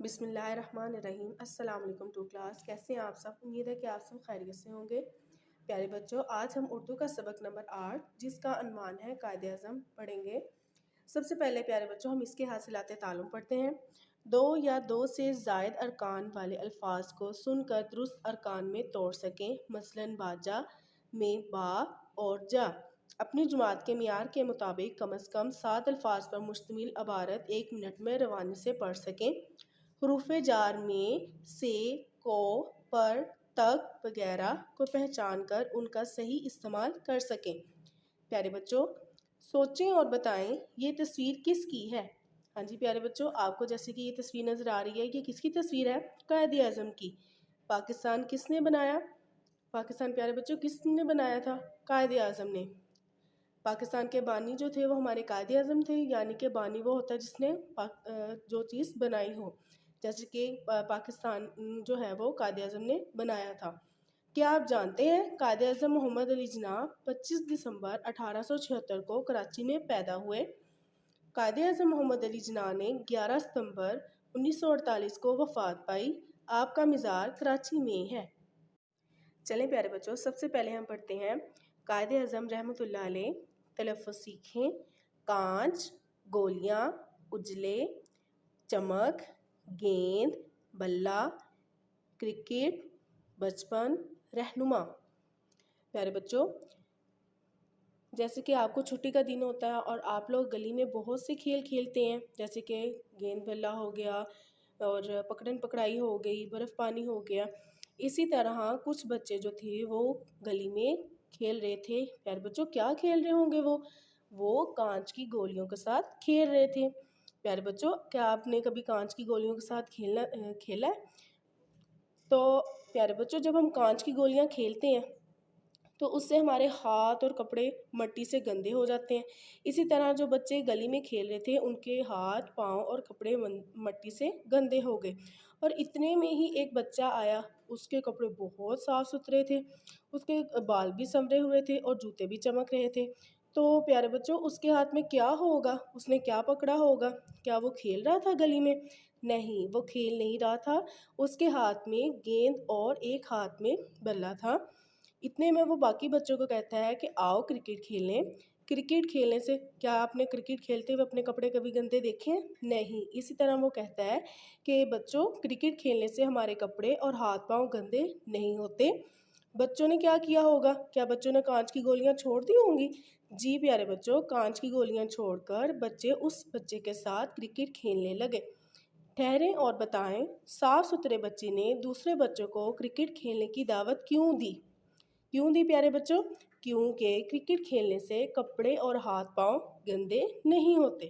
بسم اللہ الرحمن الرحیم۔ السلام علیکم ٹو کلاس، کیسے ہیں آپ سب؟ امید ہے کہ آپ سب خیریت سے ہوں گے۔ پیارے بچوں، آج ہم اردو کا سبق نمبر 8 جس کا عنوان ہے قائد اعظم پڑھیں گے۔ سب سے پہلے پیارے بچوں ہم اس کے حاصلات تعلم پڑھتے ہیں۔ دو یا دو سے زائد ارکان والے الفاظ کو سن کر درست ارکان میں توڑ سکیں، مثلاً باجا میں با اور جا۔ اپنی جماعت کے معیار کے مطابق کم از کم 7 الفاظ پر مشتمل عبارت 1 منٹ میں روانی سے پڑھ سکیں۔ حروف جار میں سے، کو، پر، تک وغیرہ کو پہچان کر ان کا صحیح استعمال کر سکیں۔ پیارے بچوں سوچیں اور بتائیں یہ تصویر کس کی ہے؟ ہاں جی پیارے بچوں، آپ کو جیسے کہ یہ تصویر نظر آ رہی ہے، یہ کس کی تصویر ہے؟ قائد اعظم کی۔ پاکستان کس نے بنایا؟ پاکستان پیارے بچوں کس نے بنایا تھا؟ قائد اعظم نے۔ پاکستان کے بانی جو تھے وہ ہمارے قائد اعظم تھے، یعنی کہ بانی وہ ہوتا ہے جس نے جو چیز بنائی ہو، جیسے کہ پاکستان جو ہے وہ قائد اعظم نے بنایا تھا۔ کیا آپ جانتے ہیں قائد اعظم محمد علی جناح 25 دسمبر 1876 کو کراچی میں پیدا ہوئے۔ قائد اعظم محمد علی جناح نے 11 ستمبر 1948 کو وفات پائی۔ آپ کا مزار کراچی میں ہے۔ چلیں پیارے بچوں، سب سے پہلے ہم پڑھتے ہیں قائد اعظم رحمۃ اللہ علیہ۔ تلفظ سیکھیں۔ کانچ، گولیاں، اجلے، چمک، گیند، بلہ، کرکٹ، بچپن، رہنما۔ پیارے بچوں جیسے کہ آپ کو چھٹی کا دن ہوتا ہے اور آپ لوگ گلی میں بہت سے کھیل کھیلتے ہیں، جیسے کہ گیند بلہ ہو گیا اور پکڑن پکڑائی ہو گئی، برف پانی ہو گیا۔ اسی طرح کچھ بچے جو تھے وہ گلی میں کھیل رہے تھے۔ پیارے بچوں کیا کھیل رہے ہوں گے وہ کانچ کی گولیوں کے ساتھ کھیل رہے تھے۔ پیارے بچوں کیا آپ نے کبھی کانچ کی گولیوں کے ساتھ کھیلا ہے؟ تو پیارے بچوں جب ہم کانچ کی گولیاں کھیلتے ہیں تو اس سے ہمارے ہاتھ اور کپڑے مٹی سے گندے ہو جاتے ہیں۔ اسی طرح جو بچے گلی میں کھیل رہے تھے ان کے ہاتھ، پاؤں اور کپڑے مٹی سے گندے ہو گئے، اور اتنے میں ہی ایک بچہ آیا، اس کے کپڑے بہت صاف ستھرے تھے، اس کے بال بھی سنورے ہوئے تھے اور جوتے بھی چمک رہے تھے۔ تو پیارے بچوں اس کے ہاتھ میں کیا ہوگا؟ اس نے کیا پکڑا ہوگا؟ کیا وہ کھیل رہا تھا گلی میں؟ نہیں، وہ کھیل نہیں رہا تھا۔ اس کے ہاتھ میں گیند اور ایک ہاتھ میں بلہ تھا۔ اتنے میں وہ باقی بچوں کو کہتا ہے کہ آؤ کرکٹ کھیلیں۔ کرکٹ کھیلنے سے کیا آپ نے کرکٹ کھیلتے ہوئے اپنے کپڑے کبھی گندے دیکھے ہیں؟ نہیں۔ اسی طرح وہ کہتا ہے کہ بچوں کرکٹ کھیلنے سے ہمارے کپڑے اور ہاتھ پاؤں گندے نہیں ہوتے۔ بچوں نے کیا کیا ہوگا؟ کیا بچوں نے کانچ کی گولیاں چھوڑ دی ہوں گی؟ جی پیارے بچوں، کانچ کی گولیاں چھوڑ کر بچے اس بچے کے ساتھ کرکٹ کھیلنے لگے۔ ٹھہریں اور بتائیں صاف ستھرے بچے نے دوسرے بچوں کو کرکٹ کھیلنے کی دعوت کیوں دی؟ کیوں دی پیارے بچوں؟ کیونکہ کرکٹ کھیلنے سے کپڑے اور ہاتھ پاؤں گندے نہیں ہوتے۔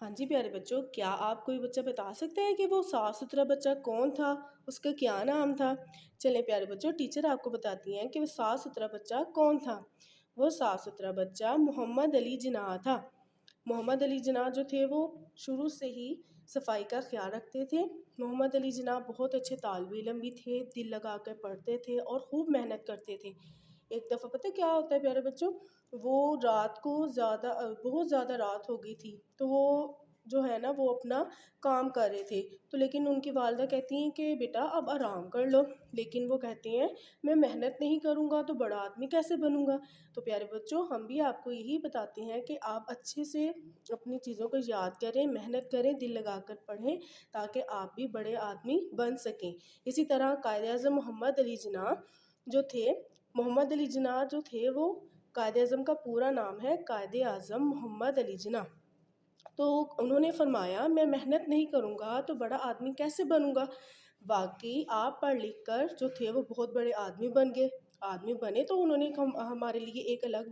ہاں جی پیارے بچوں، کیا آپ کوئی بچہ بتا سکتے ہیں کہ وہ صاف ستھرا بچہ کون تھا؟ اس کا کیا نام تھا؟ چلیں پیارے بچوں ٹیچر آپ کو بتاتی ہیں کہ وہ صاف ستھرا بچہ کون تھا۔ وہ صاف ستھرا بچہ محمد علی جناح تھا۔ محمد علی جناح جو تھے وہ شروع سے ہی صفائی کا خیال رکھتے تھے۔ محمد علی جناح بہت اچھے طالب علم بھی تھے، دل لگا کر پڑھتے تھے اور خوب محنت کرتے تھے۔ ایک دفعہ پتہ کیا ہوتا ہے پیارے بچوں، وہ رات کو بہت زیادہ رات ہو گئی تھی، تو وہ جو ہے نا وہ اپنا کام کر رہے تھے، تو لیکن ان کی والدہ کہتی ہیں کہ بیٹا اب آرام کر لو، لیکن وہ کہتے ہیں میں محنت نہیں کروں گا تو بڑا آدمی کیسے بنوں گا۔ تو پیارے بچوں ہم بھی آپ کو یہی بتاتے ہیں کہ آپ اچھے سے اپنی چیزوں کو یاد کریں، محنت کریں، دل لگا کر پڑھیں تاکہ آپ بھی بڑے آدمی بن سکیں۔ اسی طرح قائد اعظم محمد علی جناح جو تھے وہ قائد اعظم کا پورا نام ہے قائد اعظم محمد علی جناح۔ تو انہوں نے فرمایا میں محنت نہیں کروں گا تو بڑا آدمی کیسے بنوں گا۔ واقعی آپ پڑھ لکھ کر جو تھے وہ بہت بڑے آدمی بنے تو انہوں نے ہمارے لیے ایک الگ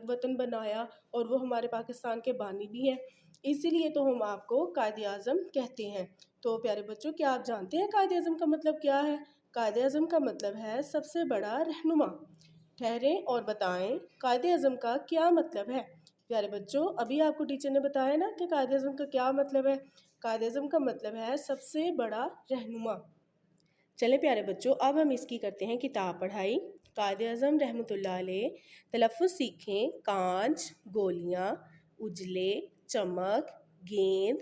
وطن بنایا، اور وہ ہمارے پاکستان کے بانی بھی ہیں، اسی لیے تو ہم آپ کو قائد اعظم کہتے ہیں۔ تو پیارے بچوں کیا آپ جانتے ہیں قائد اعظم کا مطلب کیا ہے؟ قائد اعظم کا مطلب ہے سب سے بڑا رہنما۔ ٹھہریں اور بتائیں قائد اعظم کا کیا مطلب ہے؟ پیارے بچوں ابھی آپ کو ٹیچر نے بتایا نا کہ قائد اعظم کا کیا مطلب ہے۔ قائد اعظم کا مطلب ہے سب سے بڑا رہنما۔ چلیں پیارے بچوں اب ہم اس کی کرتے ہیں کتاب پڑھائی۔ قائد اعظم رحمۃ اللہ علیہ۔ تلفظ سیکھیں۔ کانچ، گولیاں، اجلے، چمک، گیند،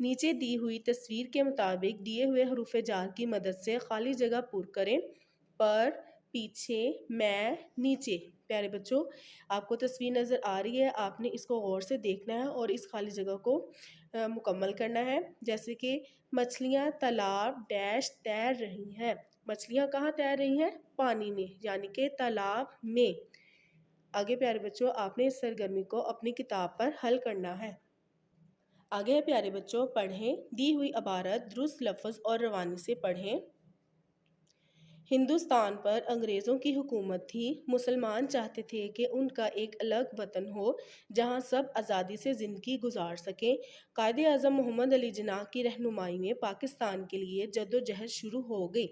نیچے دی ہوئی تصویر کے مطابق دیے ہوئے حروف جار کی مدد سے خالی جگہ پر کریں۔ پر، پیچھے، میں، نیچے۔ پیارے بچوں، آپ کو تصویر نظر آ رہی ہے، آپ نے اس کو غور سے دیکھنا ہے اور اس خالی جگہ کو مکمل کرنا ہے۔ جیسے کہ مچھلیاں تالاب ڈیش تیر رہی ہیں۔ مچھلیاں کہاں تیر رہی ہیں؟ پانی میں، یعنی کہ تالاب میں۔ آگے پیارے بچوں، آپ نے اس سرگرمی کو اپنی کتاب پر حل کرنا ہے۔ آگے ہے پیارے بچوں، پڑھیں۔ دی ہوئی عبارت درست لفظ اور روانی سے پڑھیں۔ ہندوستان پر انگریزوں کی حکومت تھی۔ مسلمان چاہتے تھے کہ ان کا ایک الگ وطن ہو جہاں سب آزادی سے زندگی گزار سکیں۔ قائد اعظم محمد علی جناح کی رہنمائی میں پاکستان کے لیے جدوجہد شروع ہو گئی،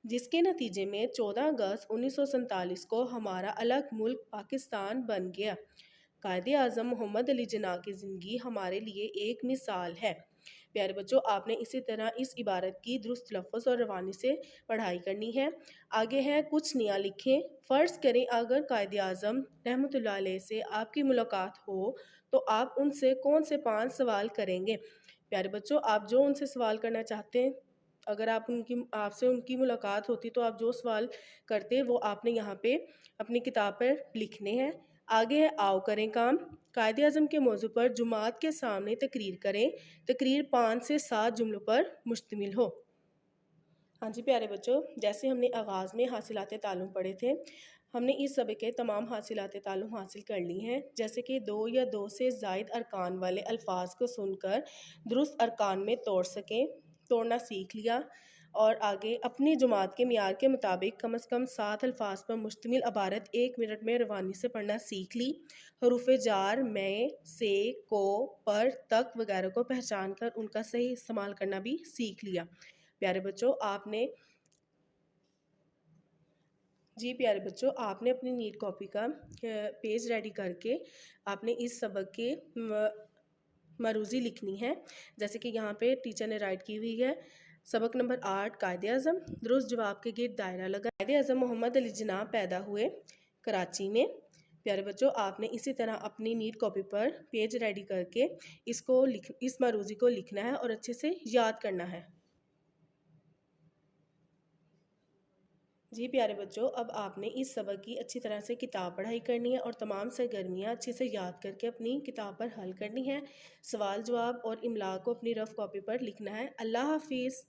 جس کے نتیجے میں 14 اگست 1947 کو ہمارا الگ ملک پاکستان بن گیا۔ قائد اعظم محمد علی جناح کی زندگی ہمارے لیے ایک مثال ہے۔ پیارے بچوں، آپ نے اسی طرح اس عبارت کی درست لفظ اور روانی سے پڑھائی کرنی ہے۔ آگے ہے کچھ نیا لکھیں۔ فرض کریں اگر قائد اعظم رحمۃ اللہ علیہ سے آپ کی ملاقات ہو تو آپ ان سے کون سے 5 سوال کریں گے؟ پیارے بچوں، آپ جو ان سے سوال کرنا چاہتے ہیں، اگر آپ سے ان کی ملاقات ہوتی تو آپ جو سوال کرتے وہ آپ نے یہاں پہ اپنی کتاب پر لکھنے ہیں۔ آگے ہے آؤ کریں کام۔ قائد اعظم کے موضوع پر جماعت کے سامنے تقریر کریں۔ تقریر 5 سے 7 جملوں پر مشتمل ہو۔ ہاں جی پیارے بچوں، جیسے ہم نے آغاز میں حاصلات تعلم پڑھے تھے، ہم نے اس سبق کے تمام حاصلات تعلم حاصل کر لی ہیں، جیسے کہ 2 یا 2 سے زائد ارکان والے الفاظ کو سن کر درست ارکان میں توڑنا سیکھ لیا، اور آگے اپنی جماعت کے معیار کے مطابق کم از کم 7 الفاظ پر مشتمل عبارت 1 منٹ میں روانی سے پڑھنا سیکھ لی۔ حروف جار میں، سے، کو، پر، تک وغیرہ کو پہچان کر ان کا صحیح استعمال کرنا بھی سیکھ لیا۔ پیارے بچوں، آپ نے اپنی نیٹ کاپی کا پیج ریڈی کر کے آپ نے اس سبق کے مروزی لکھنی ہے، جیسے کہ یہاں پہ ٹیچر نے رائٹ کی ہوئی ہے۔ سبق نمبر 8، قائد اعظم۔ درست جواب کے گرد دائرہ لگا۔ قائد اعظم محمد علی جناح پیدا ہوئے کراچی میں۔ پیارے بچوں، آپ نے اسی طرح اپنی نیٹ کاپی پر پیج ریڈی کر کے اس مروزی کو لکھنا ہے اور اچھے سے یاد کرنا ہے۔ جی پیارے بچوں، اب آپ نے اس سبق کی اچھی طرح سے کتاب پڑھائی کرنی ہے اور تمام سرگرمیاں اچھے سے یاد کر کے اپنی کتاب پر حل کرنی ہے۔ سوال جواب اور املا کو اپنی رف کاپی پر لکھنا ہے۔ اللہ حافظ۔